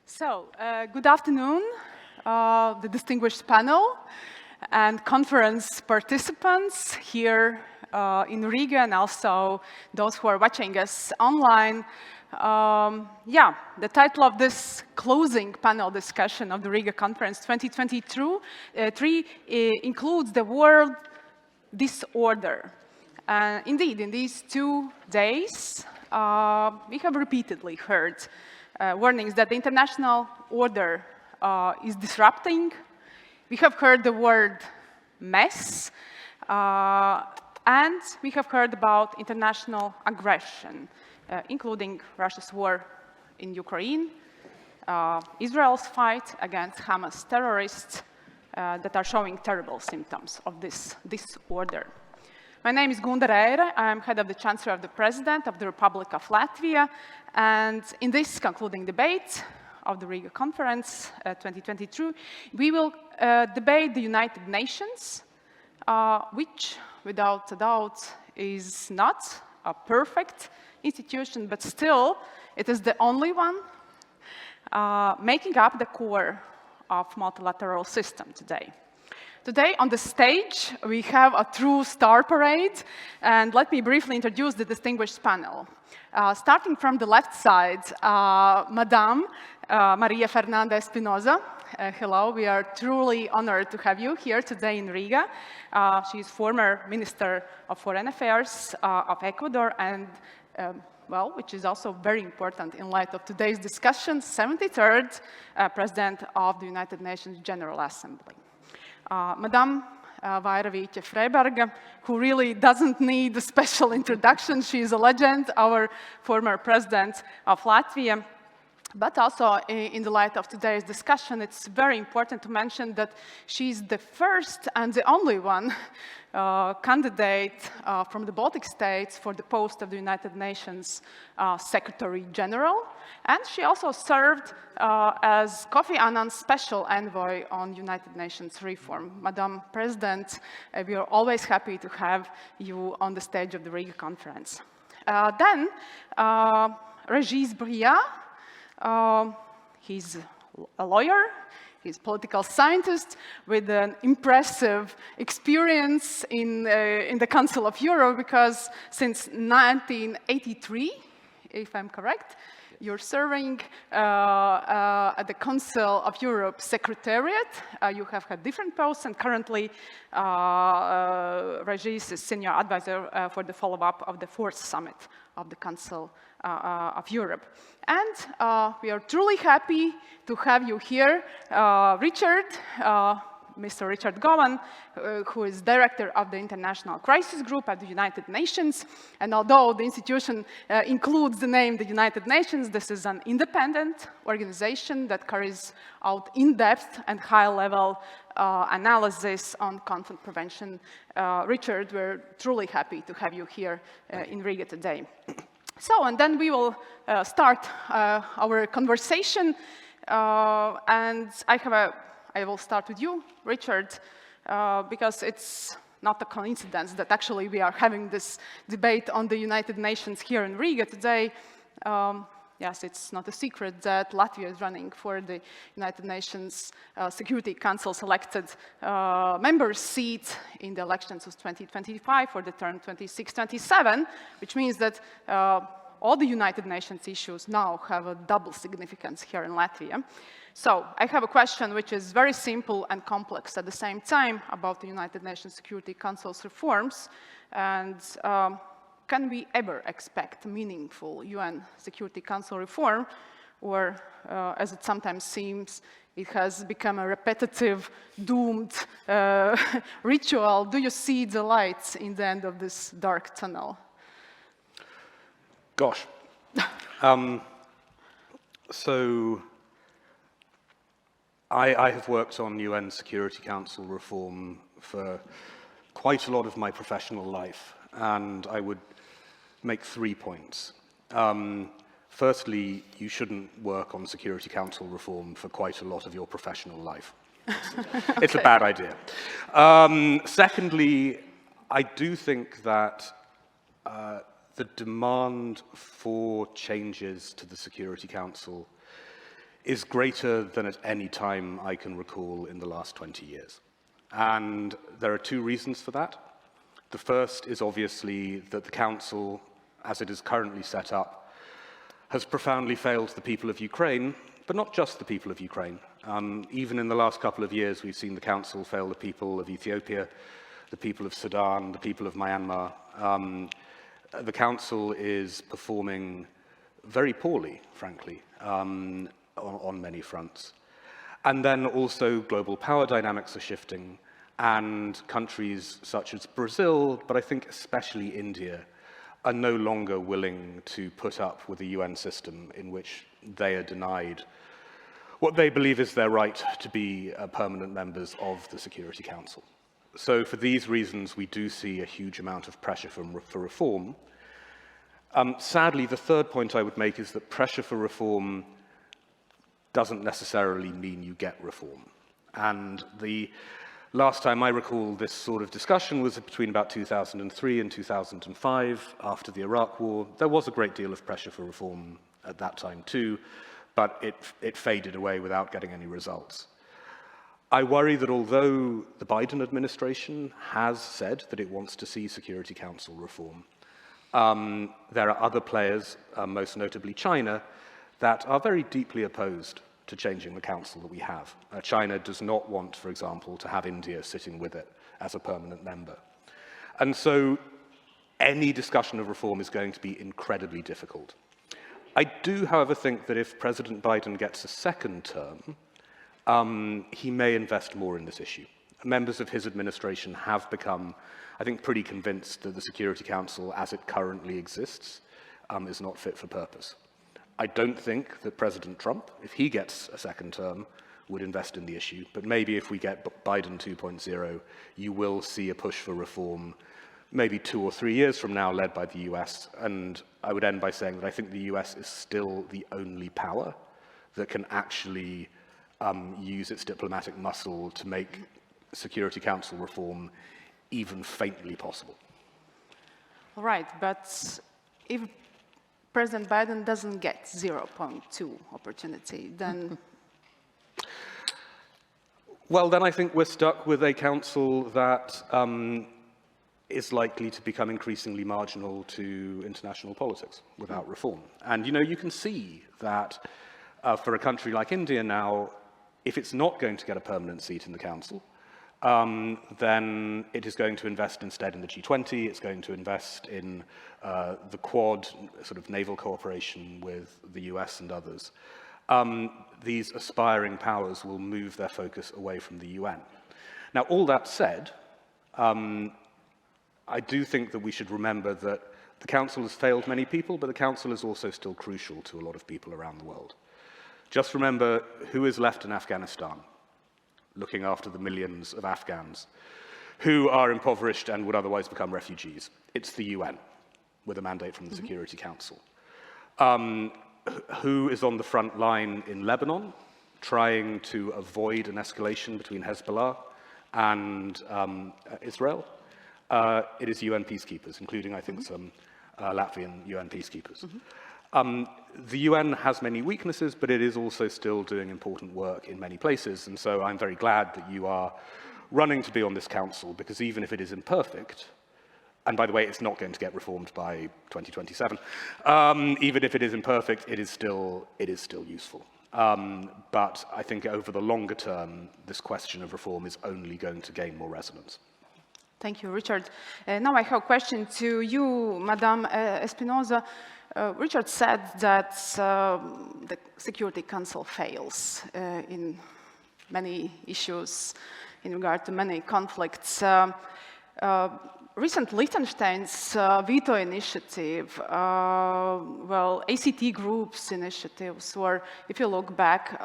Good afternoon, the distinguished panel and conference participants here in Riga, and also those who are watching us online. The title of this closing panel discussion of the Riga Conference 2023 includes the word disorder. Indeed, in these 2 days, we have repeatedly heard warnings that the international order is disrupting. We have heard the word mess, and we have heard about international aggression, including Russia's war in Ukraine, Israel's fight against Hamas terrorists that are showing terrible symptoms of this disorder. My name is Gunda Reire. I'm head of the Chancellor of the President of the Republic of Latvia. And in this concluding debate of the Riga Conference 2022, we will debate the United Nations, which, without a doubt, is not a perfect institution, but still, it is the only one making up the core of multilateral system today. Today on the stage, we have a true star parade, and let me briefly introduce the distinguished panel. Starting from the left side, Madame Maria Fernanda Espinosa. Hello, we are truly honored to have you here today in Riga. She is former Minister of Foreign Affairs of Ecuador, and which is also very important in light of today's discussion, 73rd President of the United Nations General Assembly. Madame Vaira Vīķe-Freiberga, who really doesn't need a special introduction. She is a legend, our former president of Latvia. But also, in the light of today's discussion, it's very important to mention that she's the first and the only one candidate from the Baltic states for the post of the United Nations Secretary General. And she also served as Kofi Annan's special envoy on United Nations reform. Madam President, we are always happy to have you on the stage of the Riga Conference. Then, Régis Briat. He's a lawyer, he's a political scientist with an impressive experience in the Council of Europe, because since 1983, if I'm correct, you're serving at the Council of Europe Secretariat. You have had different posts, and currently Régis is senior advisor for the follow-up of the 4th summit of the Council of Europe. And we are truly happy to have you here, Mr. Richard Gowan, who is director of the International Crisis Group at the United Nations. And although the institution includes the name the United Nations, this is an independent organization that carries out in-depth and high-level analysis on conflict prevention. Richard, we're truly happy to have you here in Riga today. And then we will start our conversation. And I will start with you, Richard, because it's not a coincidence that actually we are having this debate on the United Nations here in Riga today. Yes, it's not a secret that Latvia is running for the United Nations Security Council selected member seat in the elections of 2025 for the term 26-27, which means that all the United Nations issues now have a double significance here in Latvia. So I have a question which is very simple and complex at the same time about the United Nations Security Council's reforms. And can we ever expect meaningful UN Security Council reform? Or, as it sometimes seems, it has become a repetitive, doomed ritual. Do you see the lights in the end of this dark tunnel? Gosh. I have worked on UN Security Council reform for quite a lot of my professional life, and I would make 3 points. Firstly, you shouldn't work on Security Council reform for quite a lot of your professional life. It's a bad idea. Secondly, I do think that the demand for changes to the Security Council is greater than at any time I can recall in the last 20 years. And there are two reasons for that. The first is obviously that the Council, as it is currently set up, has profoundly failed the people of Ukraine, but not just the people of Ukraine. Even in the last couple of years, we've seen the Council fail the people of Ethiopia, the people of Sudan, the people of Myanmar. The Council is performing very poorly, frankly, on many fronts. And then also global power dynamics are shifting, and countries such as Brazil, but I think especially India, are no longer willing to put up with a UN system in which they are denied what they believe is their right to be permanent members of the Security Council. So for these reasons, we do see a huge amount of pressure for reform. Sadly, the third point I would make is that pressure for reform doesn't necessarily mean you get reform. And the last time I recall this sort of discussion was between about 2003 and 2005, after the Iraq War. There was a great deal of pressure for reform at that time too, but it faded away without getting any results. I worry that although the Biden administration has said that it wants to see Security Council reform, there are other players, most notably China, that are very deeply opposed to changing the council that we have. China does not want, for example, to have India sitting with it as a permanent member. And so any discussion of reform is going to be incredibly difficult. I do, however, think that if President Biden gets a second term, he may invest more in this issue. Members of his administration have become, I think, pretty convinced that the Security Council, as it currently exists, is not fit for purpose. I don't think that President Trump, if he gets a second term, would invest in the issue. But maybe if we get Biden 2.0, you will see a push for reform maybe 2 or 3 years from now, led by the US. And I would end by saying that I think the US is still the only power that can actually use its diplomatic muscle to make Security Council reform even faintly possible. All right, but if President Biden doesn't get 0.2 opportunity, then? Well, then I think we're stuck with a council that is likely to become increasingly marginal to international politics without reform. And, you know, you can see that for a country like India now, if it's not going to get a permanent seat in the council, then it is going to invest instead in the G20, it's going to invest in the Quad, sort of naval cooperation with the US and others. These aspiring powers will move their focus away from the UN. Now, all that said, I do think that we should remember that the Council has failed many people, but the Council is also still crucial to a lot of people around the world. Just remember who is left in Afghanistan, looking after the millions of Afghans who are impoverished and would otherwise become refugees. It's the UN, with a mandate from the Security Council. Who is on the front line in Lebanon, trying to avoid an escalation between Hezbollah and Israel? It is UN peacekeepers, including, I think, some Latvian UN peacekeepers. The UN has many weaknesses, but it is also still doing important work in many places, and so I'm very glad that you are running to be on this council, because even if it is imperfect, and by the way, it's not going to get reformed by 2027, even if it is imperfect, it is still useful. But I think over the longer term, this question of reform is only going to gain more resonance. Thank you, Richard. Now I have a question to you, Madame Espinosa. Richard said that the Security Council fails in many issues in regard to many conflicts. Recent Liechtenstein's veto initiative, ACT group's initiatives, or if you look back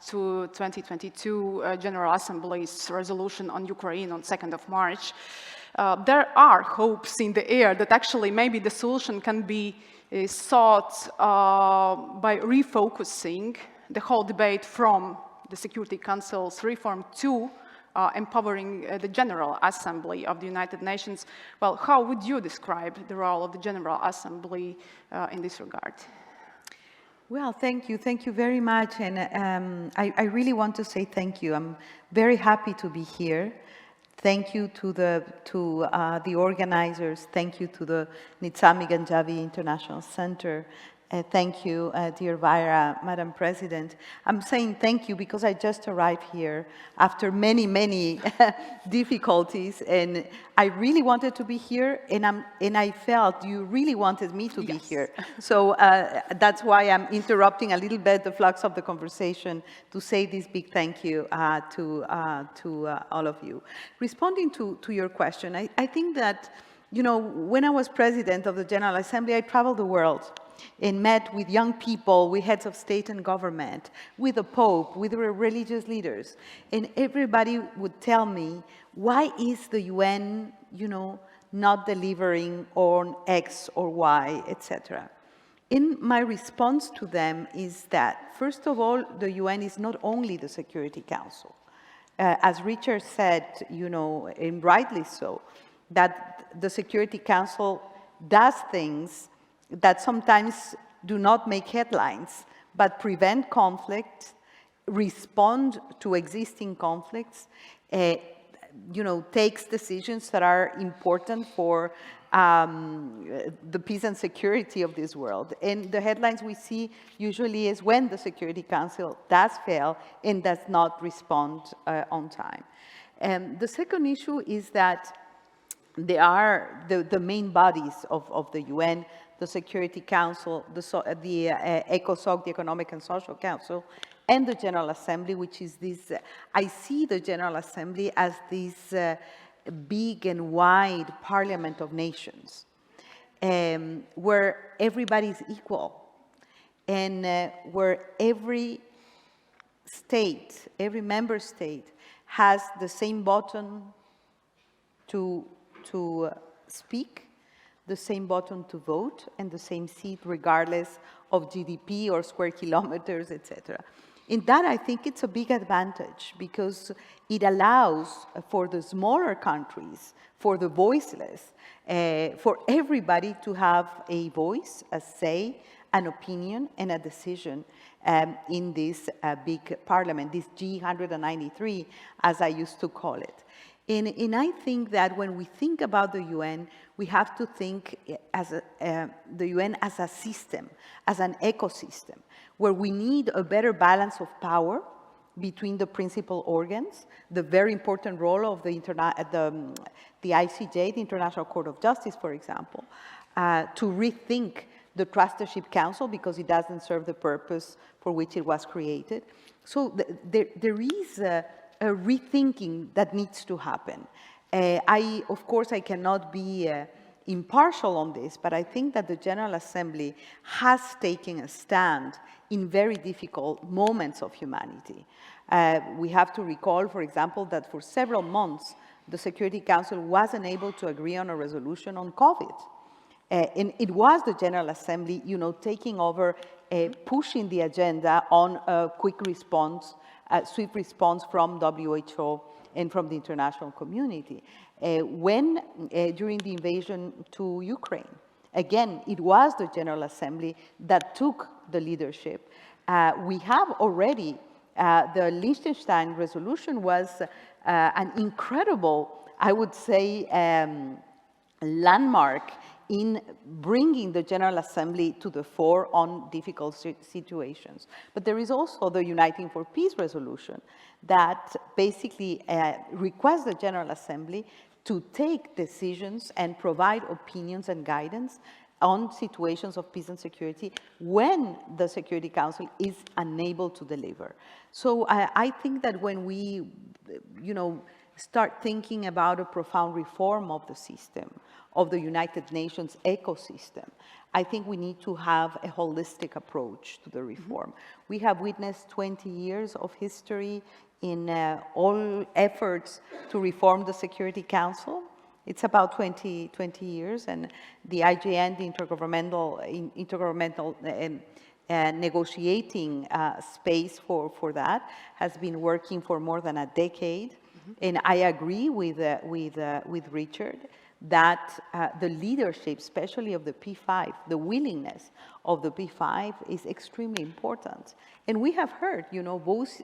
to 2022 General Assembly's resolution on Ukraine on 2nd of March, there are hopes in the air that actually maybe the solution can be sought by refocusing the whole debate from the Security Council's reform to empowering the General Assembly of the United Nations. Well, how would you describe the role of the General Assembly in this regard? Well, thank you very much, and I really want to say thank you. I'm very happy to be here. Thank you to the organizers. Thank you to the Nizami Ganjavi International Center. Thank you, dear Vaira, Madam President. I'm saying thank you because I just arrived here after many difficulties, and I really wanted to be here, and I felt you really wanted me to be here. So that's why I'm interrupting a little bit the flux of the conversation to say this big thank you to all of you. Responding to your question, I think that, you know, when I was president of the General Assembly, I traveled the world and met with young people, with heads of state and government, with the Pope, with the religious leaders. And everybody would tell me, why is the UN, you know, not delivering on X or Y, etc. In my response to them is that, first of all, the UN is not only the Security Council. As Richard said, you know, and rightly so, that the Security Council does things that sometimes do not make headlines, but prevent conflict, respond to existing conflicts, you know, takes decisions that are important for the peace and security of this world. And the headlines we see usually is when the Security Council does fail and does not respond on time. The second issue is that they are the main bodies of the UN, the Security Council, the ECOSOC, the Economic and Social Council, and the General Assembly, which is this, I see the General Assembly as this big and wide parliament of nations, where everybody is equal, and where every state, every member state has the same button to speak, the same button to vote, and the same seat regardless of GDP or square kilometers, etc. In that, I think it's a big advantage because it allows for the smaller countries, for the voiceless, for everybody to have a voice, a say, an opinion, and a decision in this big parliament, this G193, as I used to call it. And I think that when we think about the UN, we have to think as the UN as a system, as an ecosystem, where we need a better balance of power between the principal organs, the very important role of the ICJ, the International Court of Justice, for example, to rethink the Trusteeship Council because it doesn't serve the purpose for which it was created. So there is a rethinking that needs to happen. Of course, I cannot be impartial on this, but I think that the General Assembly has taken a stand in very difficult moments of humanity. We have to recall, for example, that for several months, the Security Council wasn't able to agree on a resolution on COVID. And it was the General Assembly, you know, taking over, pushing the agenda on a quick response, swift response from WHO and from the international community. During the invasion to Ukraine, again, it was the General Assembly that took the leadership. We have already, the Liechtenstein resolution was an incredible, I would say, landmark in bringing the General Assembly to the fore on difficult situations. But there is also the Uniting for Peace resolution that basically requests the General Assembly to take decisions and provide opinions and guidance on situations of peace and security when the Security Council is unable to deliver. So I think that when we, you know, start thinking about a profound reform of the system, of the United Nations ecosystem, I think we need to have a holistic approach to the reform. We have witnessed 20 years of history in all efforts to reform the Security Council. It's about 20 years, and the IJN, the intergovernmental negotiating space for that, has been working for more than a decade. And I agree with Richard that the leadership, especially of the P5, the willingness of the P5 is extremely important. And we have heard,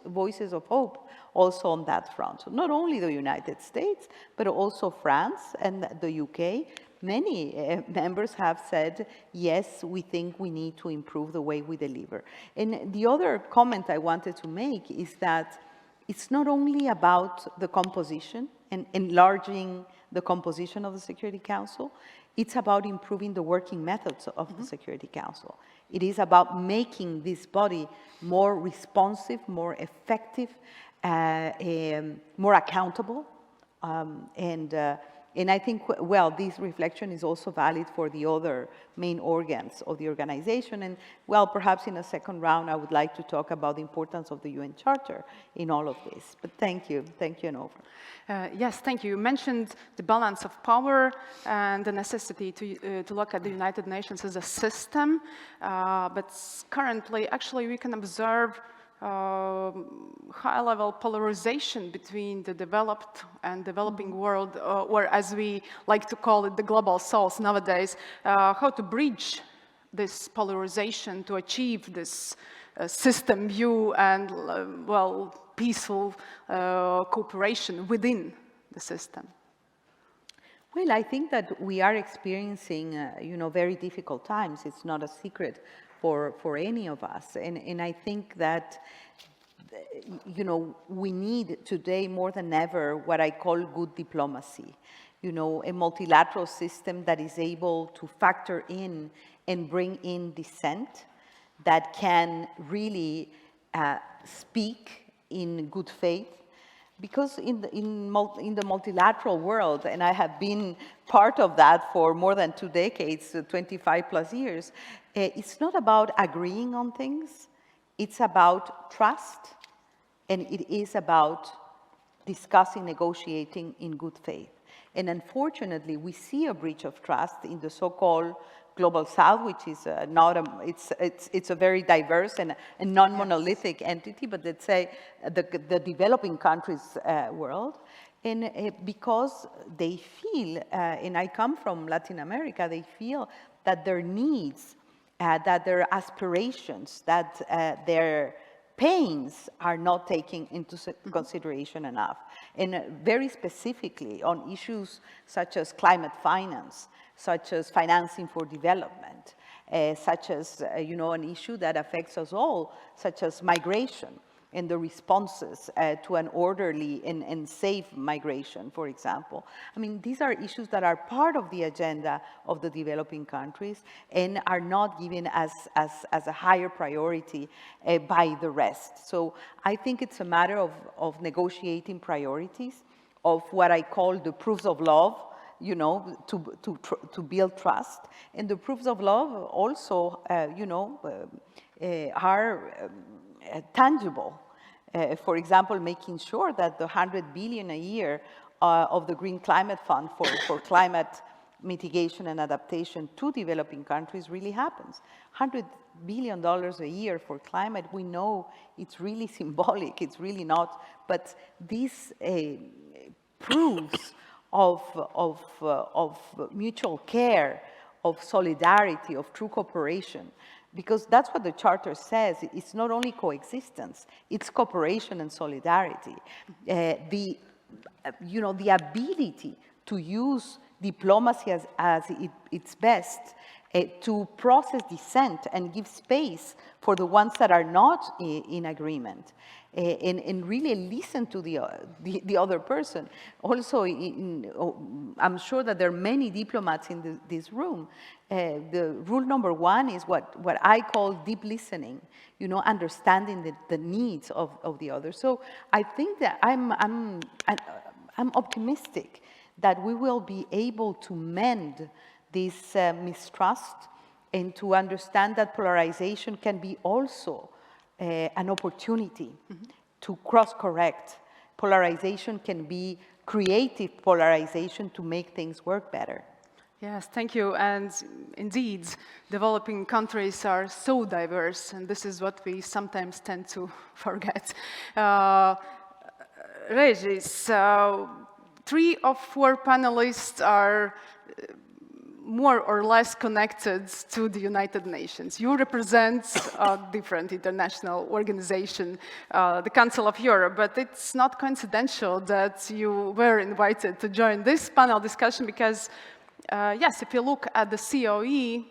voices of hope also on that front. So not only the United States, but also France and the UK. Many members have said, yes, we think we need to improve the way we deliver. And the other comment I wanted to make is that it's not only about the composition and enlarging the composition of the Security Council, it's about improving the working methods of the Security Council. It is about making this body more responsive, more effective, more accountable, and I think, well, this reflection is also valid for the other main organs of the organization. And, well, perhaps in a second round, I would like to talk about the importance of the UN Charter in all of this. But thank you, Onofre. Yes, thank you. You mentioned the balance of power and the necessity to look at the United Nations as a system. But currently, actually, we can observe high-level polarization between the developed and developing world, or as we like to call it, the global south nowadays. How to bridge this polarization to achieve this system view and, well, peaceful cooperation within the system? Well, I think that we are experiencing, very difficult times. It's not a secret for any of us. And I think that, we need today more than ever what I call good diplomacy. A multilateral system that is able to factor in and bring in dissent, that can really speak in good faith. Because in the multilateral world, and I have been part of that for more than 2 decades, 25 plus years, it's not about agreeing on things, it's about trust, and it is about discussing, negotiating in good faith. And unfortunately, we see a breach of trust in the so-called Global South, which is it's a very diverse and non-monolithic entity, but let's say the developing countries world. And because they feel, and I come from Latin America, they feel that their needs, that their aspirations, that their pains are not taken into consideration enough. And very specifically on issues such as climate finance, such as financing for development, such as, an issue that affects us all, such as migration and the responses to an orderly and safe migration, for example. I mean, these are issues that are part of the agenda of the developing countries and are not given as a higher priority by the rest. So I think it's a matter of negotiating priorities, of what I call the proofs of love, to build trust. And the proofs of love also, are tangible. For example, making sure that the 100 billion a year of the Green Climate Fund for climate mitigation and adaptation to developing countries really happens. $100 billion a year for climate, we know it's really symbolic, it's really not, but this proves of mutual care, of solidarity, of true cooperation. Because that's what the Charter says. It's not only coexistence, it's cooperation and solidarity. The ability to use diplomacy as its best to process dissent and give space for the ones that are not in agreement. And really listen to the other person. Also, I'm sure that there are many diplomats in this room. The rule number one is what I call deep listening, understanding the needs of the other. So I think that I'm optimistic that we will be able to mend this mistrust and to understand that polarization can be also an opportunity to cross-correct. Polarization can be creative polarization to make things work better. Yes, thank you. And indeed, developing countries are so diverse, and this is what we sometimes tend to forget. Regis, 3 of 4 panelists are more or less connected to the United Nations. You represent a different international organization, the Council of Europe, but it's not coincidental that you were invited to join this panel discussion because, yes, if you look at the COE,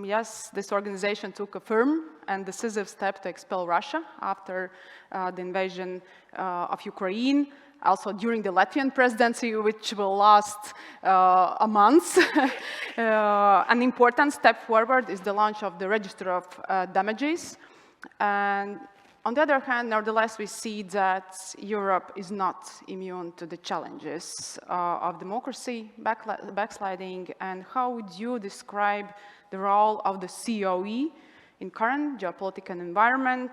yes, this organization took a firm and decisive step to expel Russia after the invasion of Ukraine. Also during the Latvian presidency, which will last a month. An important step forward is the launch of the Register of Damages. And on the other hand, nevertheless, we see that Europe is not immune to the challenges of democracy, backsliding, and how would you describe the role of the COE in current geopolitical environment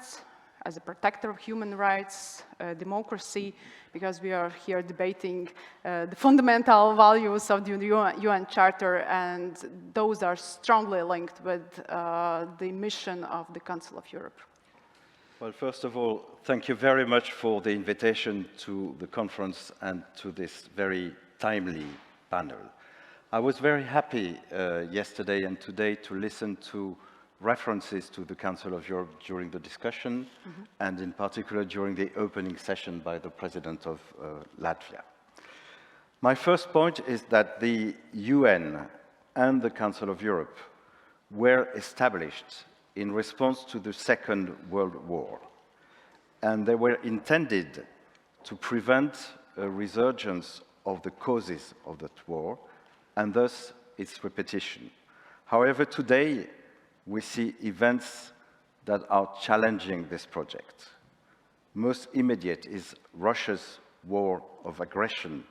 as a protector of human rights, democracy, because we are here debating the fundamental values of the UN Charter, and those are strongly linked with the mission of the Council of Europe. Well, first of all, thank you very much for the invitation to the conference and to this very timely panel. I was very happy yesterday and today to listen to references to the Council of Europe during the discussion, and in particular during the opening session by the President of Latvia. My first point is that the UN and the Council of Europe were established in response to the Second World War, and they were intended to prevent a resurgence of the causes of that war, and thus its repetition. However, today, we see events that are challenging this project. Most immediate is Russia's war of aggression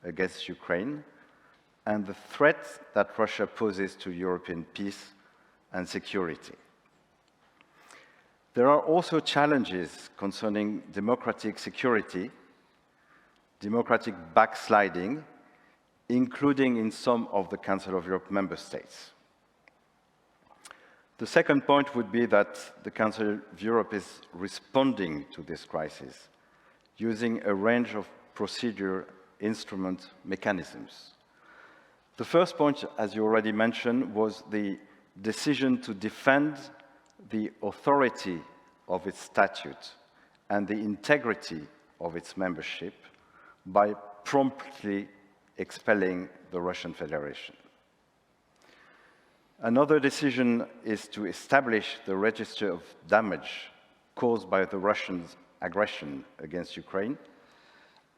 against Ukraine and the threat that Russia poses to European peace and security. There are also challenges concerning democratic security, democratic backsliding, including in some of the Council of Europe member states. The second point would be that the Council of Europe is responding to this crisis using a range of procedure, instrument, mechanisms. The first point, as you already mentioned, was the decision to defend the authority of its statute and the integrity of its membership by promptly expelling the Russian Federation. Another decision is to establish the register of damage caused by the Russian aggression against Ukraine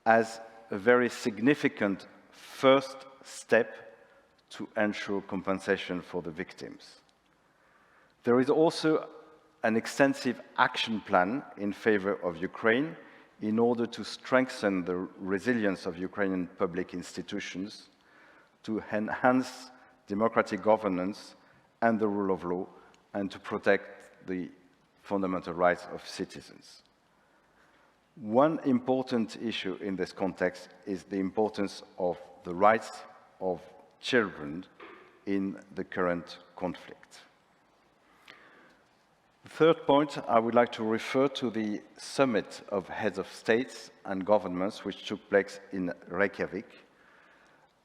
as a very significant first step to ensure compensation for the victims. There is also an extensive action plan in favor of Ukraine in order to strengthen the resilience of Ukrainian public institutions, to enhance democratic governance and the rule of law, and to protect the fundamental rights of citizens. One important issue in this context is the importance of the rights of children in the current conflict. The third point, I would like to refer to the summit of heads of states and governments which took place in Reykjavik.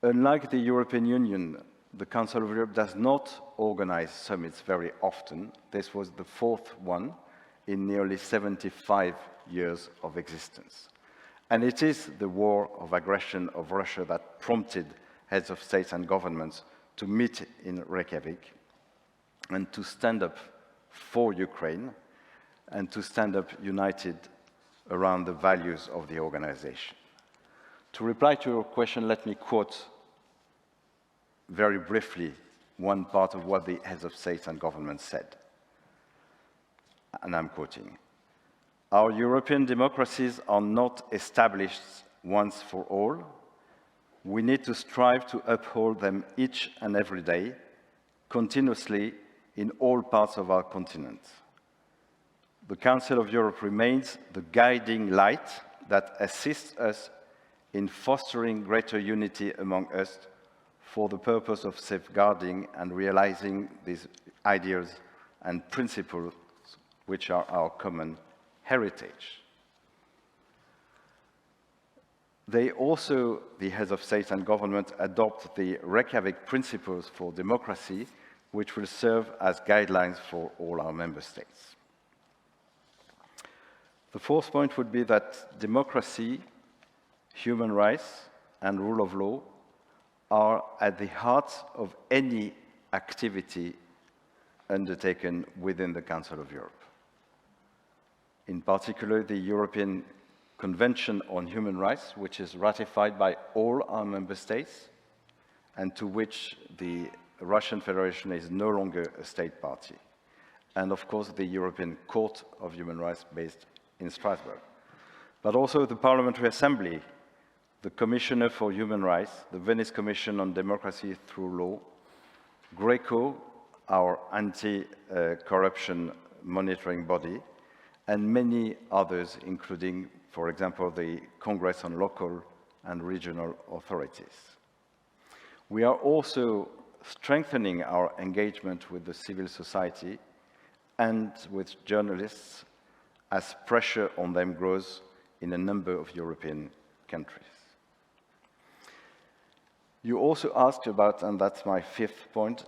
Unlike the European Union, the Council of Europe does not organize summits very often. This was the fourth one in nearly 75 years of existence. And it is the war of aggression of Russia that prompted heads of states and governments to meet in Reykjavik and to stand up for Ukraine and to stand up united around the values of the organization. To reply to your question, let me quote very briefly one part of what the heads of states and governments said. And I'm quoting, "Our European democracies are not established once for all. We need to strive to uphold them each and every day, continuously in all parts of our continent. The Council of Europe remains the guiding light that assists us in fostering greater unity among us for the purpose of safeguarding and realizing these ideas and principles which are our common heritage." They also, the heads of state and government, adopt the Reykjavik Principles for Democracy, which will serve as guidelines for all our member states. The fourth point would be that democracy, human rights, and rule of law are at the heart of any activity undertaken within the Council of Europe. In particular, the European Convention on Human Rights, which is ratified by all our member states, and to which the Russian Federation is no longer a state party. And of course, the European Court of Human Rights based in Strasbourg. But also the Parliamentary Assembly, the Commissioner for Human Rights, the Venice Commission on Democracy through Law, Greco, our anti-corruption monitoring body, and many others, including, for example, the Congress on Local and Regional Authorities. We are also strengthening our engagement with the civil society and with journalists as pressure on them grows in a number of European countries. You also asked about, and that's my fifth point,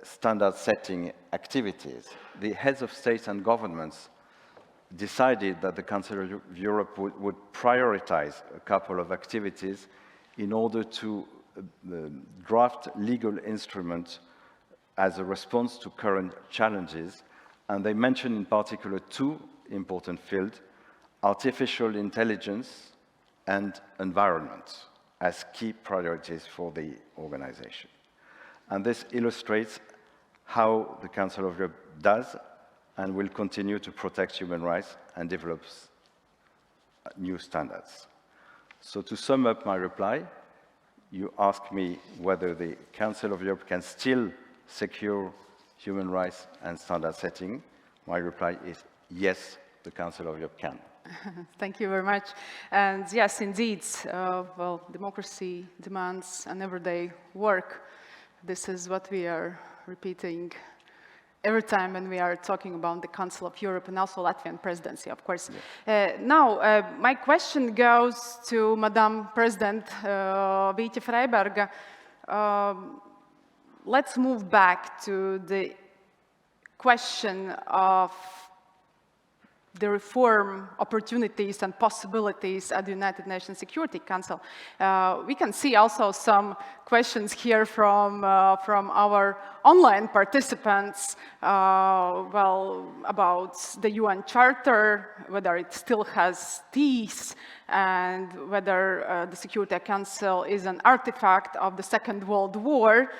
standard setting activities. The heads of states and governments decided that the Council of Europe would prioritize a couple of activities in order to draft legal instruments as a response to current challenges. And they mentioned in particular two important fields, artificial intelligence and environment, as key priorities for the organization. And this illustrates how the Council of Europe does and will continue to protect human rights and develops new standards. So to sum up my reply, you ask me whether the Council of Europe can still secure human rights and standard setting. My reply is yes, the Council of Europe can. Thank you very much. And yes, indeed, well, democracy demands an everyday work. This is what we are repeating every time when we are talking about the Council of Europe and also Latvian presidency, of course. Yes. Now, my question goes to Madam President Vīķe Freiberga. Let's move back to the question of the reform opportunities and possibilities at the United Nations Security Council. We can see also some questions here from our online participants, well, about the UN Charter, whether it still has teeth, and whether the Security Council is an artifact of the Second World War.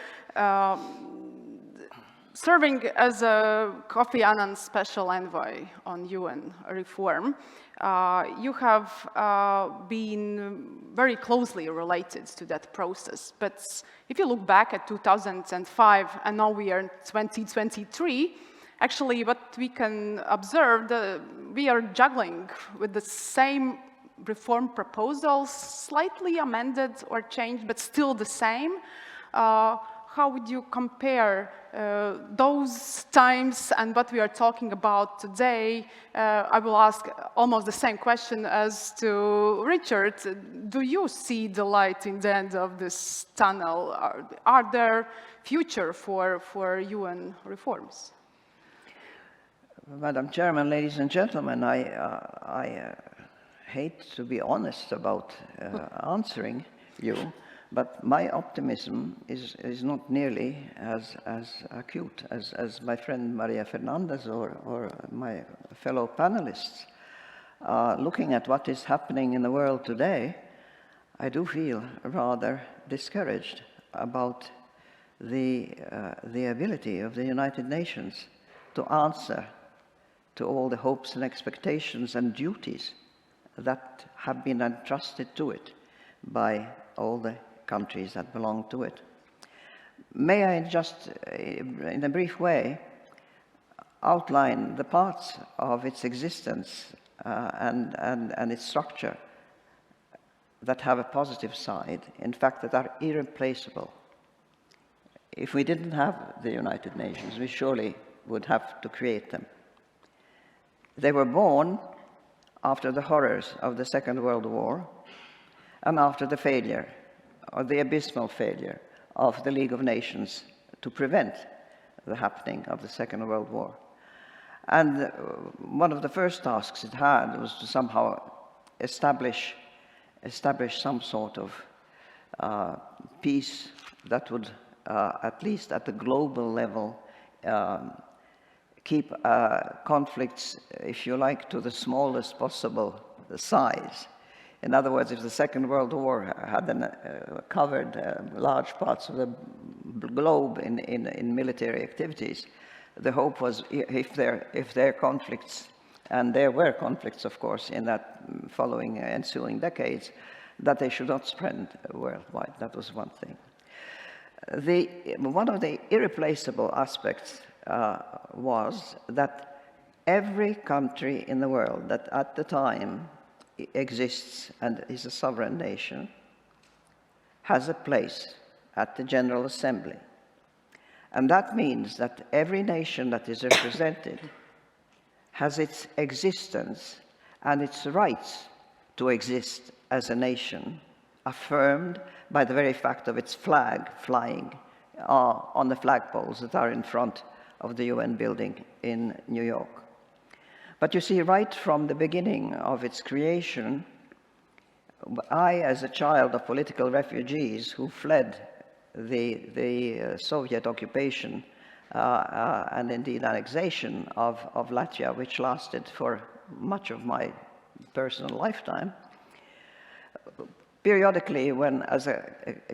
Serving as a Kofi Annan special envoy on UN reform, you have been very closely related to that process. But if you look back at 2005, and now we are in 2023, actually what we can observe, we are juggling with the same reform proposals, slightly amended or changed, but still the same. How would you compare those times and what we are talking about today? I will ask almost the same question as to Richard. Do you see the light in the end of this tunnel? Are there future for UN reforms? Madam Chairman, ladies and gentlemen, I hate to be honest about answering you. But my optimism is not nearly as acute as my friend Maria Fernandez or my fellow panelists. Looking at what is happening in the world today, I do feel rather discouraged about the ability of the United Nations to answer to all the hopes and expectations and duties that have been entrusted to it by all the countries that belong to it. May I just, in a brief way, outline the parts of its existence and its structure that have a positive side, in fact, that are irreplaceable. If we didn't have the United Nations, we surely would have to create them. They were born after the horrors of the Second World War, and after the failure, or the abysmal failure, of the League of Nations to prevent the happening of the Second World War. And one of the first tasks it had was to somehow establish some sort of peace that would, at least at the global level, keep conflicts, if you like, to the smallest possible size. In other words, if the Second World War had covered large parts of the globe in military activities, the hope was if there conflicts, and there were conflicts, of course, in that following ensuing decades, that they should not spread worldwide. That was one thing. One of the irreplaceable aspects was that every country in the world that at the time exists and is a sovereign nation has a place at the General Assembly. And that means that every nation that is represented has its existence and its rights to exist as a nation affirmed by the very fact of its flag flying on the flagpoles that are in front of the UN building in New York. But you see, right from the beginning of its creation, I, as a child of political refugees who fled the Soviet occupation and indeed annexation of Latvia, which lasted for much of my personal lifetime, periodically, when as a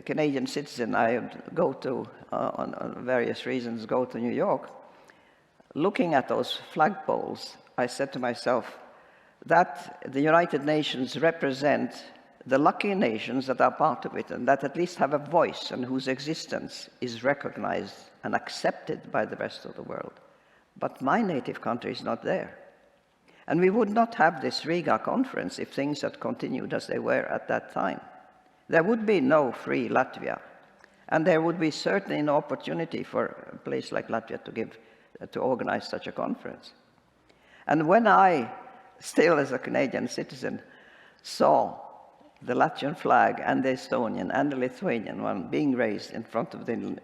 Canadian citizen I would go to, on various reasons, go to New York, looking at those flagpoles, I said to myself that the United Nations represent the lucky nations that are part of it and that at least have a voice and whose existence is recognized and accepted by the rest of the world. But my native country is not there. And we would not have this Riga conference if things had continued as they were at that time. There would be no free Latvia. And there would be certainly no opportunity for a place like Latvia to organize such a conference. And when I, still as a Canadian citizen, saw the Latvian flag and the Estonian and the Lithuanian one being raised in front of the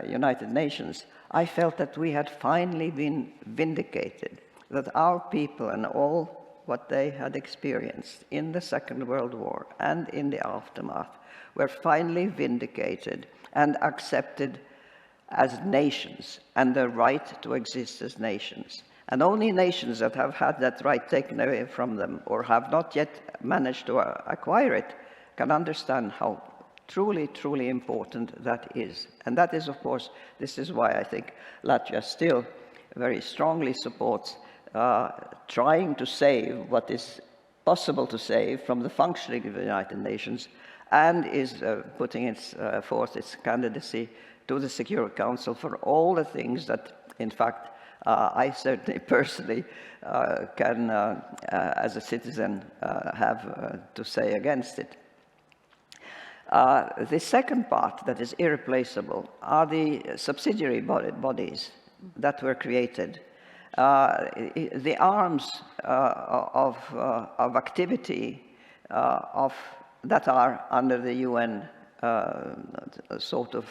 United Nations, I felt that we had finally been vindicated, that our people and all what they had experienced in the Second World War and in the aftermath were finally vindicated and accepted as nations and the right to exist as nations. And only nations that have had that right taken away from them or have not yet managed to acquire it can understand how truly, truly important that is. And that is, of course, this is why I think Latvia still very strongly supports trying to save what is possible to save from the functioning of the United Nations and is putting forth its candidacy to the Security Council for all the things that, in fact, I certainly personally can, as a citizen, have to say against it. The second part that is irreplaceable are the subsidiary bodies that were created. The arms of activity that are under the UN sort of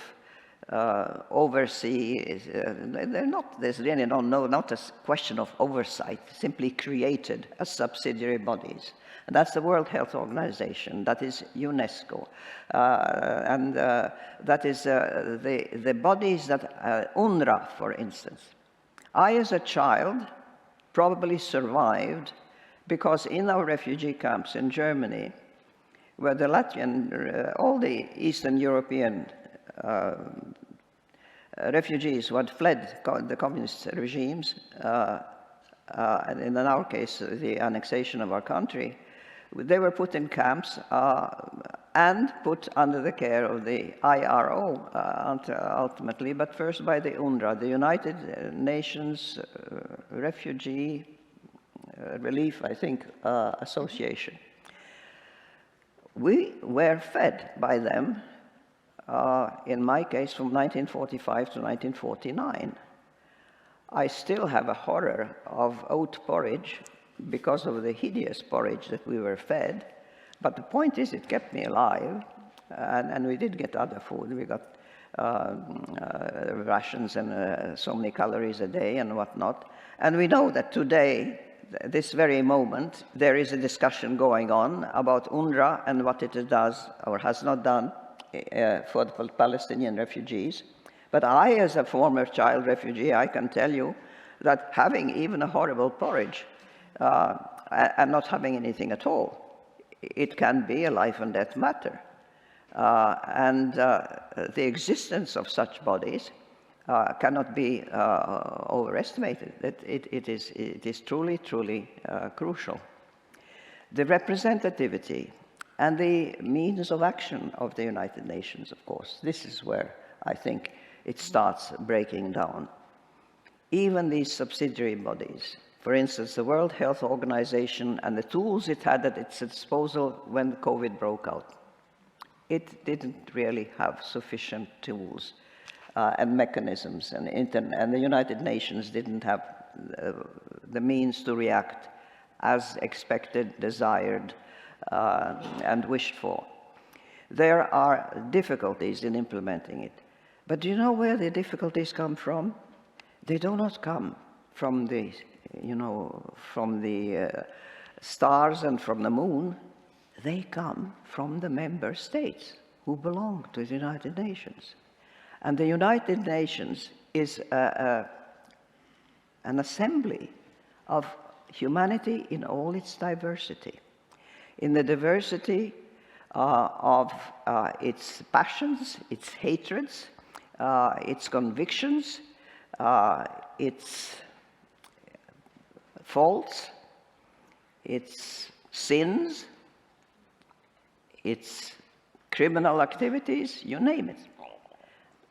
oversee, there's really not a question of oversight, simply created as subsidiary bodies. And that's the World Health Organization, that is UNESCO, and that is the bodies that, UNRWA, for instance. I, as a child, probably survived because in our refugee camps in Germany, where the Latvian, all the Eastern European refugees who had fled the communist regimes, and in our case, the annexation of our country, they were put in camps and put under the care of the IRO ultimately, but first by the UNRWA, the United Nations Refugee Relief, I think, Association. We were fed by them, in my case, from 1945 to 1949. I still have a horror of oat porridge because of the hideous porridge that we were fed, But the point is, it kept me alive, and we did get other food. We got rations and so many calories a day and whatnot. And we know that today, this very moment, there is a discussion going on about UNRWA and what it does or has not done for the Palestinian refugees. But I, as a former child refugee, I can tell you that having even a horrible porridge and not having anything at all, it can be a life and death matter. The existence of such bodies cannot be overestimated. It is truly, truly crucial. The representativity and the means of action of the United Nations, of course, this is where I think it starts breaking down. Even these subsidiary bodies, for instance, the World Health Organization and the tools it had at its disposal when COVID broke out, it didn't really have sufficient tools and mechanisms, and the United Nations didn't have the means to react as expected, desired, and wished for. There are difficulties in implementing it. But do you know where the difficulties come from? They do not come from the, from the stars and from the moon. They come from the member states who belong to the United Nations. And the United Nations is an assembly of humanity in all its diversity, in the diversity of its passions, its hatreds, its convictions, its faults, its sins, its criminal activities, you name it.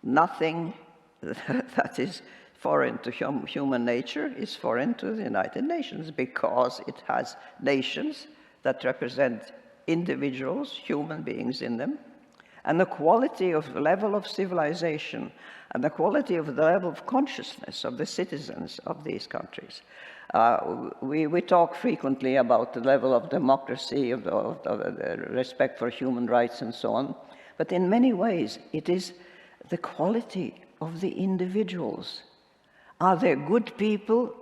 Nothing that is foreign to human nature is foreign to the United Nations, because it has nations that represent individuals, human beings in them, and the quality of the level of civilization and the quality of the level of consciousness of the citizens of these countries. We talk frequently about the level of democracy, of the respect for human rights and so on, but in many ways it is the quality of the individuals. Are they good people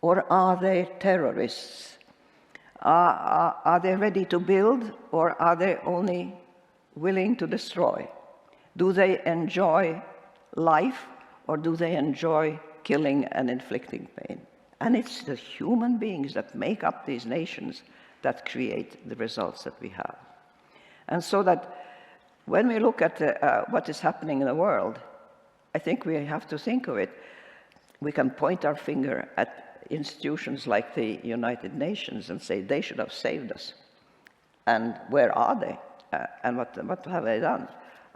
or are they terrorists? Are they ready to build or are they only willing to destroy? Do they enjoy life or do they enjoy killing and inflicting pain? And it's the human beings that make up these nations that create the results that we have. And so that when we look at what is happening in the world, I think we have to think of it. We can point our finger at institutions like the United Nations and say they should have saved us. And where are they? And what have they done?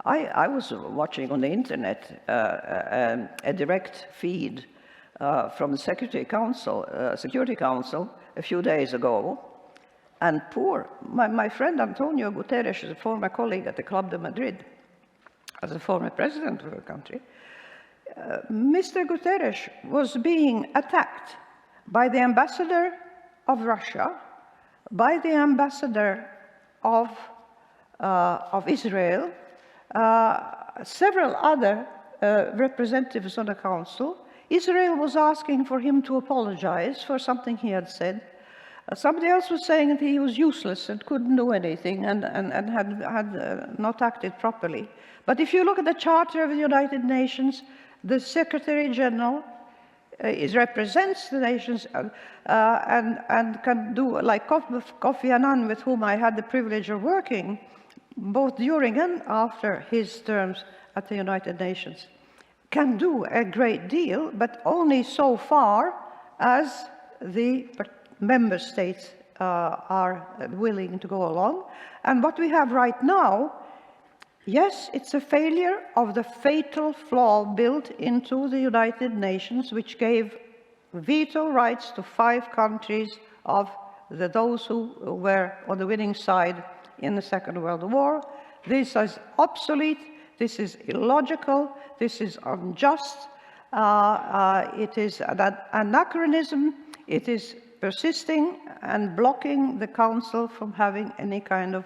I was watching on the internet a direct feed from the Security Council a few days ago. And my friend Antonio Guterres is a former colleague at the Club de Madrid, as a former president of the country. Mr. Guterres was being attacked by the ambassador of Russia, by the ambassador of Israel, several other representatives on the council. Israel was asking for him to apologize for something he had said. Somebody else was saying that he was useless and couldn't do anything and had not acted properly. But if you look at the Charter of the United Nations, the Secretary General represents the nations and can do, like Kofi Annan, with whom I had the privilege of working, both during and after his terms at the United Nations, can do a great deal, but only so far as the member states are willing to go along. And what we have right now, yes, it's a failure of the fatal flaw built into the United Nations, which gave veto rights to 5 countries of those who were on the winning side in the Second World War. This is obsolete, this is illogical, this is unjust, it is an anachronism, it is persisting and blocking the Council from having any kind of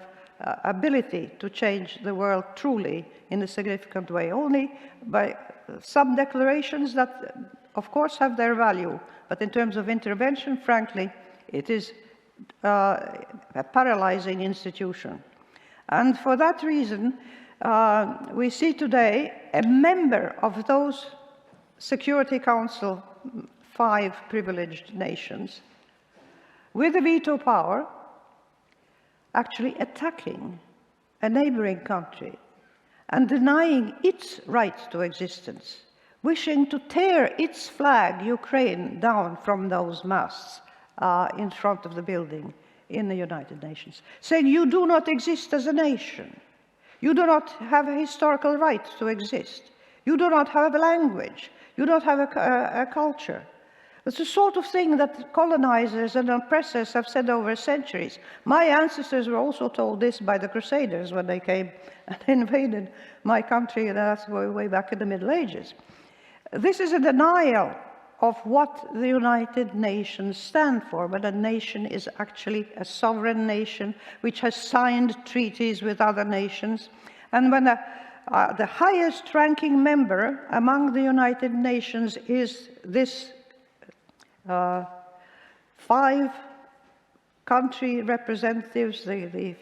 ability to change the world truly in a significant way, only by some declarations that, of course, have their value. But in terms of intervention, frankly, it is a paralyzing institution. And for that reason, we see today a member of those Security Council 5 privileged nations with a veto power actually attacking a neighboring country and denying its right to existence, wishing to tear its flag, Ukraine, down from those masts in front of the building in the United Nations, saying you do not exist as a nation. You do not have a historical right to exist. You do not have a language. You don't have a culture. It's the sort of thing that colonizers and oppressors have said over centuries. My ancestors were also told this by the Crusaders when they came and invaded my country, and that's way back in the Middle Ages. This is a denial of what the United Nations stand for, when a nation is actually a sovereign nation which has signed treaties with other nations, and when the highest ranking member among the United Nations is this 5 country representatives, the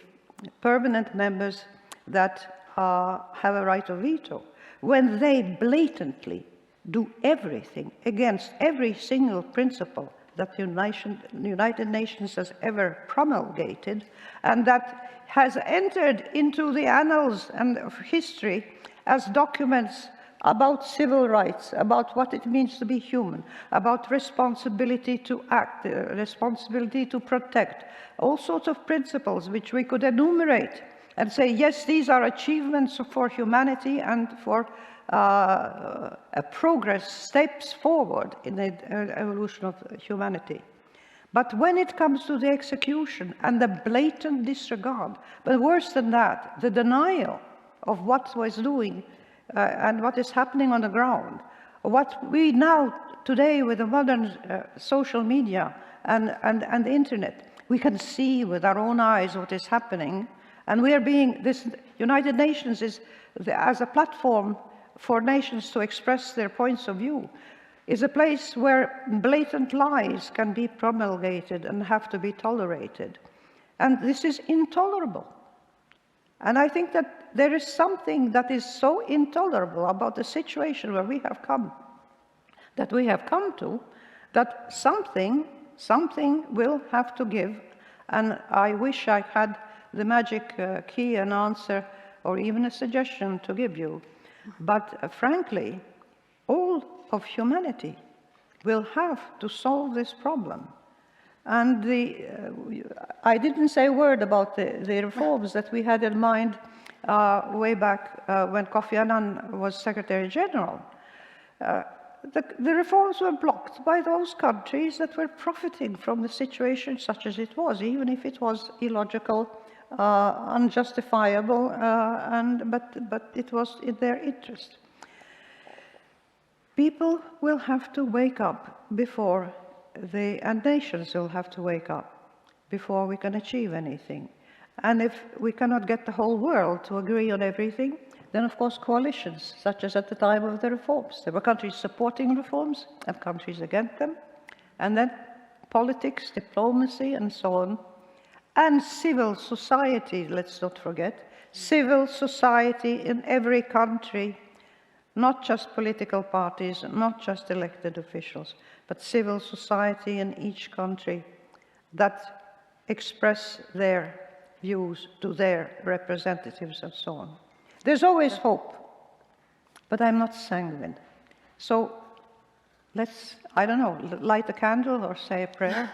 permanent members that have a right of veto, when they blatantly do everything against every single principle that the United Nations has ever promulgated, and that has entered into the annals and of history as documents about civil rights, about what it means to be human, about responsibility to act, responsibility to protect, all sorts of principles which we could enumerate and say, yes, these are achievements for humanity and for a progress, steps forward in the evolution of humanity. But when it comes to the execution and the blatant disregard, but worse than that, the denial of what was doing and what is happening on the ground, what we now today with the modern social media and the internet, we can see with our own eyes what is happening, and we are being, this United Nations is as a platform for nations to express their points of view, is a place where blatant lies can be promulgated and have to be tolerated. And this is intolerable. And I think that there is something that is so intolerable about the situation where we have come to, that something will have to give. And I wish I had the magic key and answer, or even a suggestion to give you. But frankly, all of humanity will have to solve this problem. And I didn't say a word about the reforms that we had in mind way back when Kofi Annan was Secretary General. The reforms were blocked by those countries that were profiting from the situation such as it was, even if it was illogical, unjustifiable, but it was in their interest. People will have to wake up before and nations will have to wake up before we can achieve anything. And if we cannot get the whole world to agree on everything, then of course coalitions, such as at the time of the reforms. There were countries supporting reforms and countries against them, and then politics, diplomacy, and so on. And civil society, let's not forget, civil society in every country, not just political parties, not just elected officials, but civil society in each country that express their views to their representatives and so on. There's always hope, but I'm not sanguine. So let's, I don't know, light a candle or say a prayer.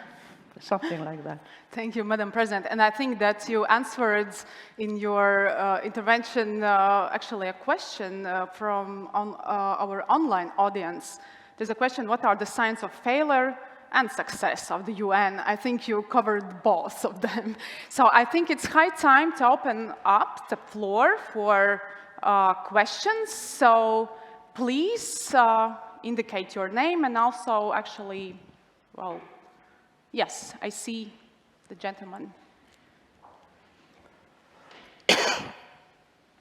Something like that. Thank you, Madam President. And I think that you answered in your intervention actually a question from our online audience. There's a question, what are the signs of failure and success of the UN? I think you covered both of them. So I think it's high time to open up the floor for questions. So please indicate your name and also actually, well, Yes, I see the gentleman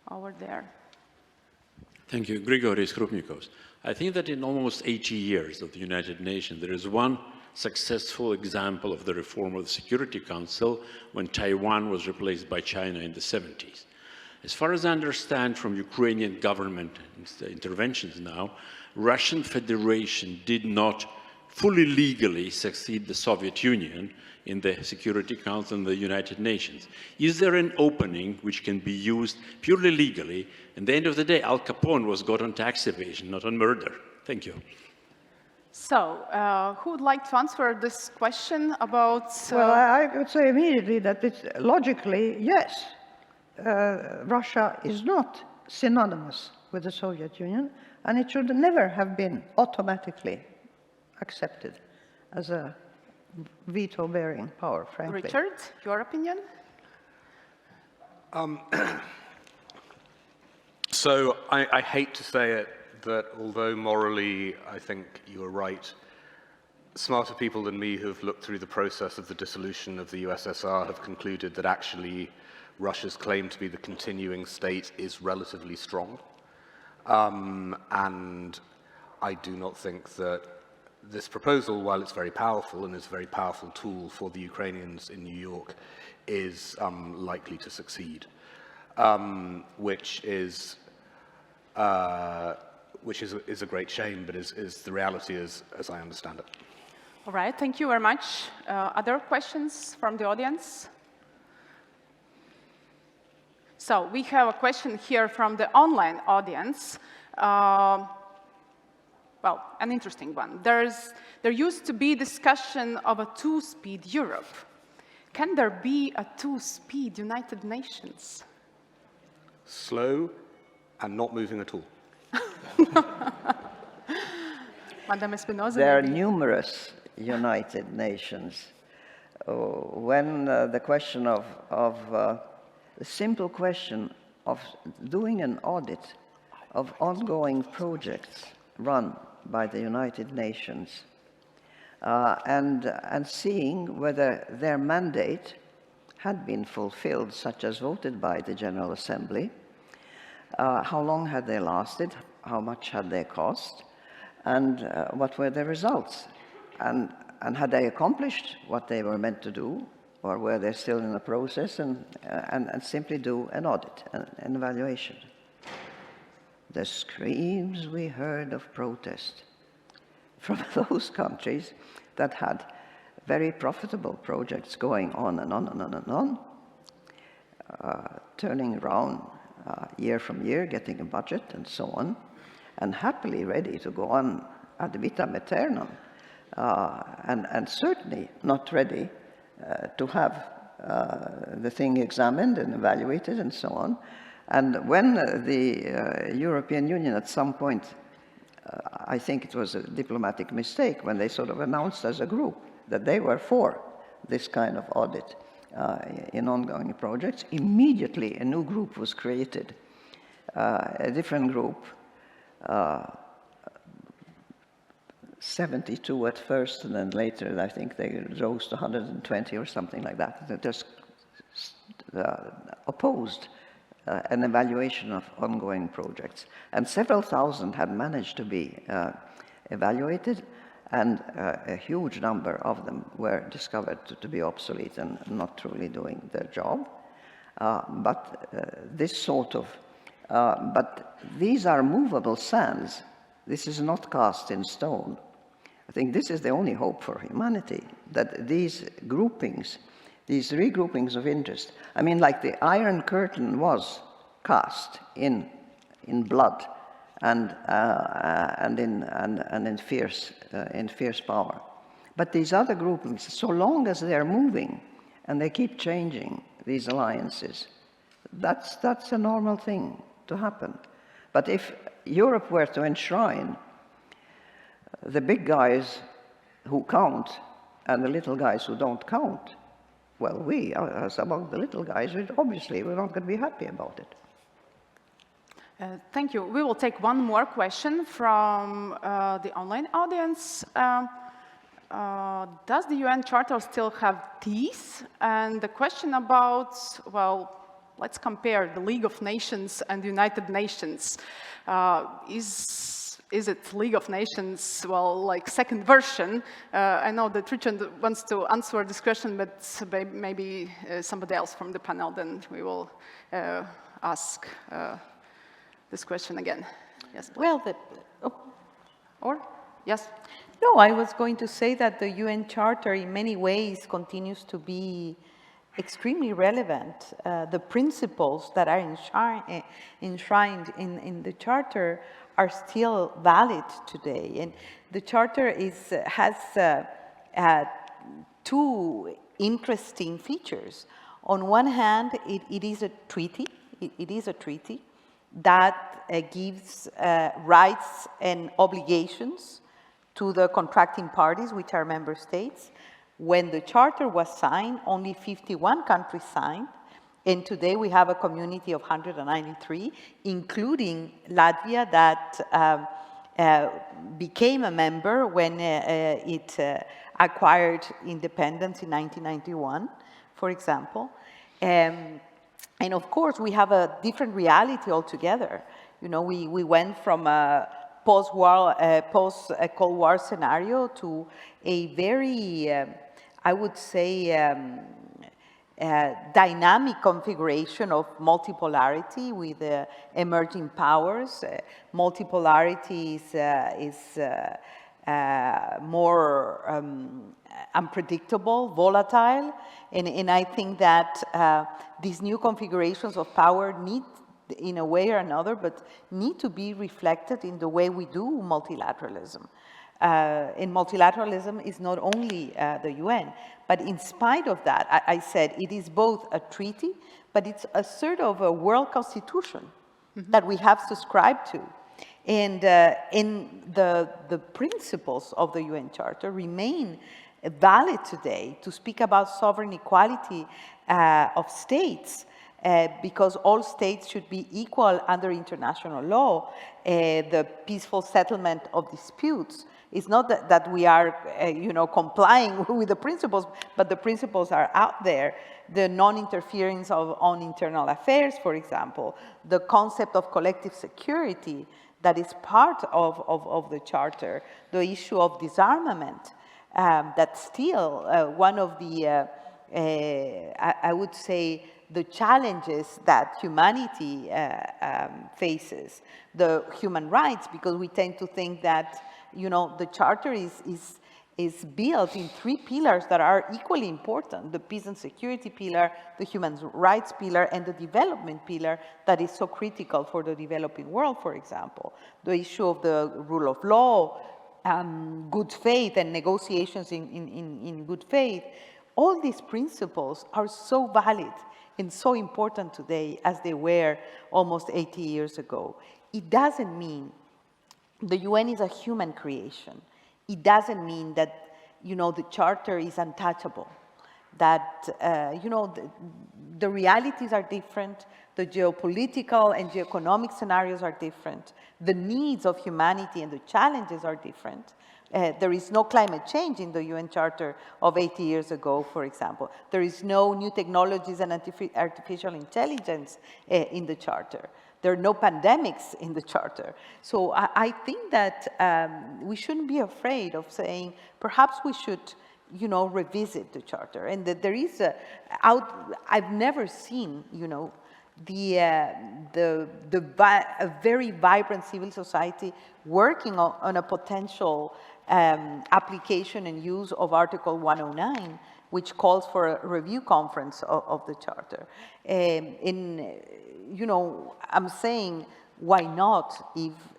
over there. Thank you. Grigoris Krupnikos. I think that in almost 80 years of the United Nations, there is one successful example of the reform of the Security Council when Taiwan was replaced by China in the 70s. As far as I understand from Ukrainian government interventions now, Russian Federation did not fully legally succeed the Soviet Union in the Security Council and the United Nations. Is there an opening which can be used purely legally? At the end of the day, Al Capone was got on tax evasion, not on murder. Thank you. So, who would like to answer this question about... Well, I would say immediately that it's logically, yes. Russia is not synonymous with the Soviet Union, and it should never have been automatically accepted as a veto-bearing power, frankly. Richard, your opinion? So I hate to say it, that although morally I think you are right, smarter people than me who have looked through the process of the dissolution of the USSR have concluded that actually Russia's claim to be the continuing state is relatively strong. And I do not think that this proposal, while it's very powerful and is a very powerful tool for the Ukrainians in New York, is likely to succeed, which is a great shame, but is the reality as I understand it. All right, thank you very much. Other questions from the audience? So we have a question here from the online audience. Well, an interesting one. There used to be discussion of a two-speed Europe. Can there be a two-speed United Nations? Slow and not moving at all. Madame Espinosa? There are numerous United Nations. When the question the simple question of doing an audit of ongoing projects run by the United Nations and seeing whether their mandate had been fulfilled, such as voted by the General Assembly, how long had they lasted, how much had they cost, and what were the results, and had they accomplished what they were meant to do, or were they still in the process, and simply do an audit, an evaluation. The screams we heard of protest from those countries that had very profitable projects going on and on and on and on, turning around year from year, getting a budget and so on, and happily ready to go on ad vitam aeternam, and certainly not ready to have the thing examined and evaluated and so on. And when the European Union at some point, I think it was a diplomatic mistake, when they sort of announced as a group that they were for this kind of audit in ongoing projects, immediately a new group was created, a different group, 72 at first, and then later I think they rose to 120 or something like that. They just opposed an evaluation of ongoing projects. And several thousand had managed to be evaluated, and a huge number of them were discovered to be obsolete and not truly doing their job. But these are movable sands. This is not cast in stone. I think this is the only hope for humanity, that these groupings, these regroupings of interest, I mean, like the Iron Curtain was cast in blood and in fierce power. But these other groupings, so long as they're moving and they keep changing these alliances, that's a normal thing to happen. But if Europe were to enshrine the big guys who count and the little guys who don't count, well, we, as among the little guys, obviously we're not going to be happy about it. Thank you. We will take one more question from the online audience. does the UN Charter still have teeth? And the question about, well, let's compare the League of Nations and the United Nations. Is it League of Nations, well, like second version? I know that Richard wants to answer this question, but maybe somebody else from the panel, then we will ask this question again. Yes, please. Well, Or, yes? no, I was going to say that the UN Charter in many ways continues to be extremely relevant. The principles that are enshrined in the Charter are still valid today. And the Charter has two interesting features. On one hand, it is a treaty. It is a treaty that gives rights and obligations to the contracting parties, which are member states. When the Charter was signed, only 51 countries signed. And today we have a community of 193, including Latvia, that became a member when it acquired independence in 1991, for example. And of course, we have a different reality altogether. You know, we went from a post-Cold War scenario to a very, I would say, dynamic configuration of multipolarity with emerging powers. Multipolarity is more unpredictable, volatile, and I think that these new configurations of power need, in a way or another, but need to be reflected in the way we do multilateralism. And multilateralism is not only the UN, but in spite of that, I said it is both a treaty, but it's a sort of a world constitution that we have subscribed to. And the principles of the UN Charter remain valid today to speak about sovereign equality of states, because all states should be equal under international law. The peaceful settlement of disputes. It's not that we are, complying with the principles, but the principles are out there. The non-interference on internal affairs, for example, the concept of collective security that is part of the Charter, the issue of disarmament, that's still one of the, I would say, the challenges that humanity faces, the human rights, because we tend to think that the Charter is built in three pillars that are equally important: the peace and security pillar, the human rights pillar, and the development pillar that is so critical for the developing world, for example. The issue of the rule of law, good faith, and negotiations in good faith. All these principles are so valid and so important today as they were almost 80 years ago. It doesn't mean the UN is a human creation. It doesn't mean that, the Charter is untouchable, that, the realities are different, the geopolitical and geoeconomic scenarios are different, the needs of humanity and the challenges are different. There is no climate change in the UN Charter of 80 years ago, for example. There is no new technologies and artificial intelligence in the Charter. There are no pandemics in the Charter. So I think that we shouldn't be afraid of saying, perhaps we should, revisit the Charter. And that there is I've never seen, a very vibrant civil society working on a potential application and use of Article 109, which calls for a review conference of the Charter. I'm saying, why not,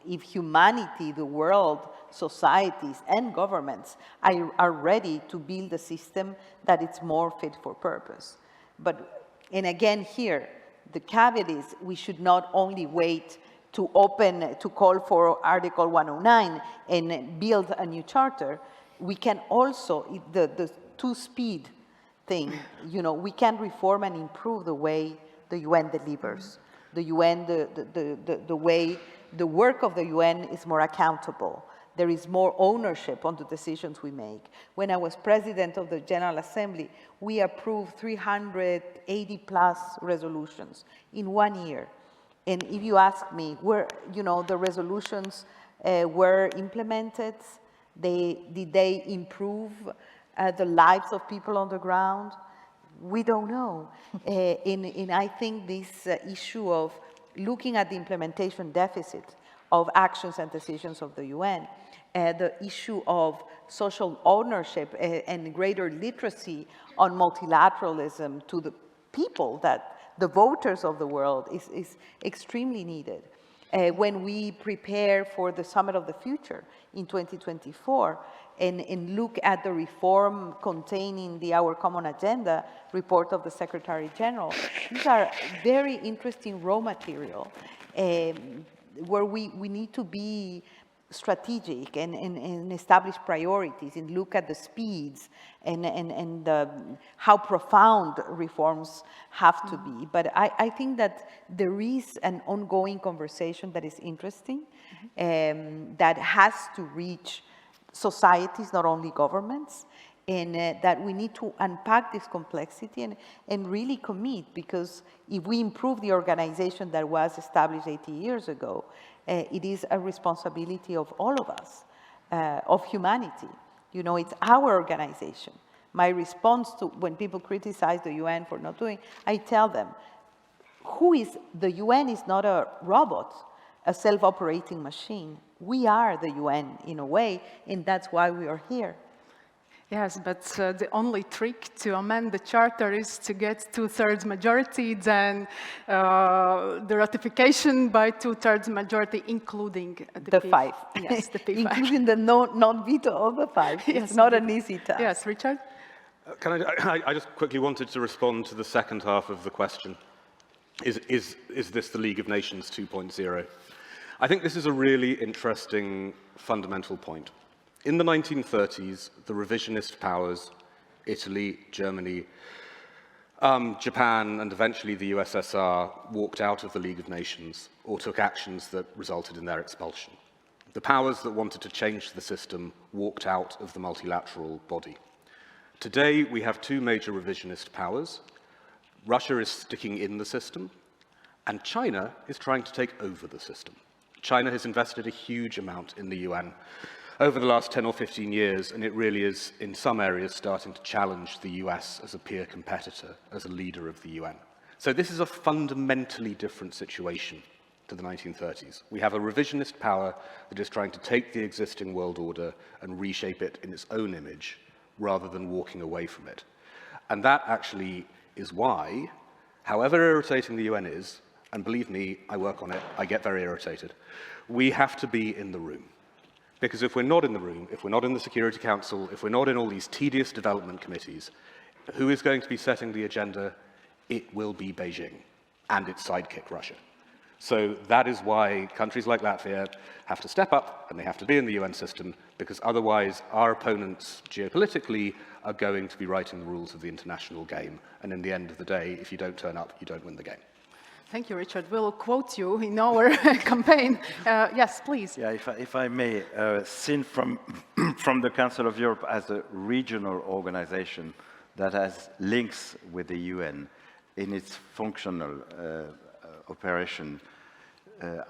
if humanity, the world, societies, and governments are ready to build a system that is more fit for purpose. And again here, the caveat is we should not only wait to call for Article 109 and build a new Charter. We can also, the two-speed thing, we can reform and improve the way the UN delivers. The UN, the way the work of the UN is more accountable, There is more ownership on the decisions we make. When I was president of the General Assembly, we approved 380 plus resolutions in 1 year. And if you ask me where, the resolutions were implemented, did they improve the lives of people on the ground? We don't know. And I think this issue of looking at the implementation deficit of actions and decisions of the UN, the issue of social ownership and greater literacy on multilateralism to the people, that the voters of the world, is extremely needed. When we prepare for the Summit of the Future in 2024 and look at the reform containing the Our Common Agenda report of the Secretary General, these are very interesting raw material where we need to be strategic and establish priorities and look at the speeds and how profound reforms have to be. But I think that there is an ongoing conversation that is interesting, that has to reach societies, not only governments, and that we need to unpack this complexity and really commit, because if we improve the organization that was established 80 years ago, it is a responsibility of all of us, of humanity. It's our organization. My response to when people criticize the UN for not doing, I tell them, the UN is not a robot, a self-operating machine. We are the UN in a way, and that's why we are here. Yes, but the only trick to amend the charter is to get 2/3 majority, then the ratification by 2/3 majority, including the five. Yes, the P5. Including the non-veto of the five. Yes, it's not an easy task. Yes, Richard? I just quickly wanted to respond to the second half of the question. Is this the League of Nations 2.0? I think this is a really interesting fundamental point. In the 1930s, the revisionist powers, Italy, Germany, Japan, and eventually the USSR, walked out of the League of Nations or took actions that resulted in their expulsion. The powers that wanted to change the system walked out of the multilateral body. Today, we have two major revisionist powers. Russia is sticking in the system, and China is trying to take over the system. China has invested a huge amount in the UN over the last 10 or 15 years, and it really is, in some areas, starting to challenge the US as a peer competitor, as a leader of the UN. So this is a fundamentally different situation to the 1930s. We have a revisionist power that is trying to take the existing world order and reshape it in its own image, rather than walking away from it. And that actually is why, however irritating the UN is, and believe me, I work on it, I get very irritated, we have to be in the room. Because if we're not in the room, if we're not in the Security Council, if we're not in all these tedious development committees, who is going to be setting the agenda? It will be Beijing and its sidekick, Russia. So that is why countries like Latvia have to step up and they have to be in the UN system, because otherwise our opponents geopolitically are going to be writing the rules of the international game. And in the end of the day, if you don't turn up, you don't win the game. Thank you, Richard. We'll quote you in our campaign. Yes, please. Yeah, if I may, seen from the Council of Europe as a regional organization that has links with the UN in its functional operation,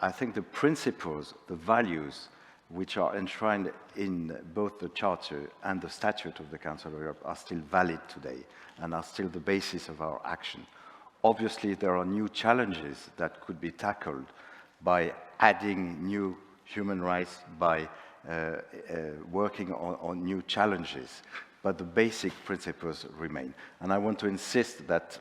I think the principles, the values which are enshrined in both the Charter and the Statute of the Council of Europe are still valid today and are still the basis of our action. Obviously, there are new challenges that could be tackled by adding new human rights, by working on new challenges, but the basic principles remain. And I want to insist that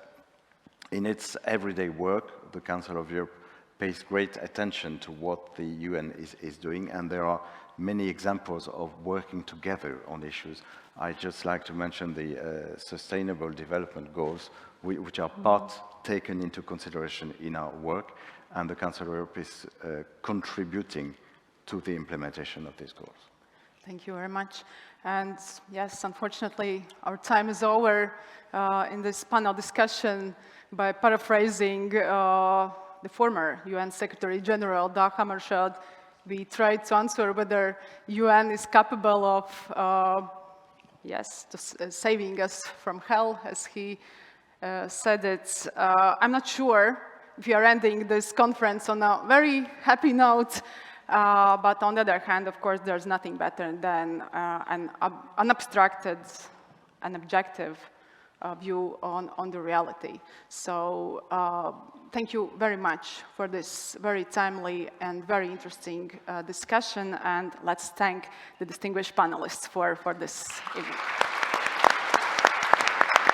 in its everyday work, the Council of Europe pays great attention to what the UN is doing, and there are many examples of working together on issues. I'd just like to mention the Sustainable Development Goals, which are part taken into consideration in our work, and the Council of Europe is contributing to the implementation of these goals. Thank you very much. And yes, unfortunately, our time is over in this panel discussion. By paraphrasing the former UN Secretary General Dag Hammarskjöld, we tried to answer whether UN is capable of, yes, saving us from hell, as he said it. I'm not sure if we are ending this conference on a very happy note, but on the other hand, of course, there's nothing better than an unobstructed and objective view on the reality. So thank you very much for this very timely and very interesting discussion, and let's thank the distinguished panelists for this evening.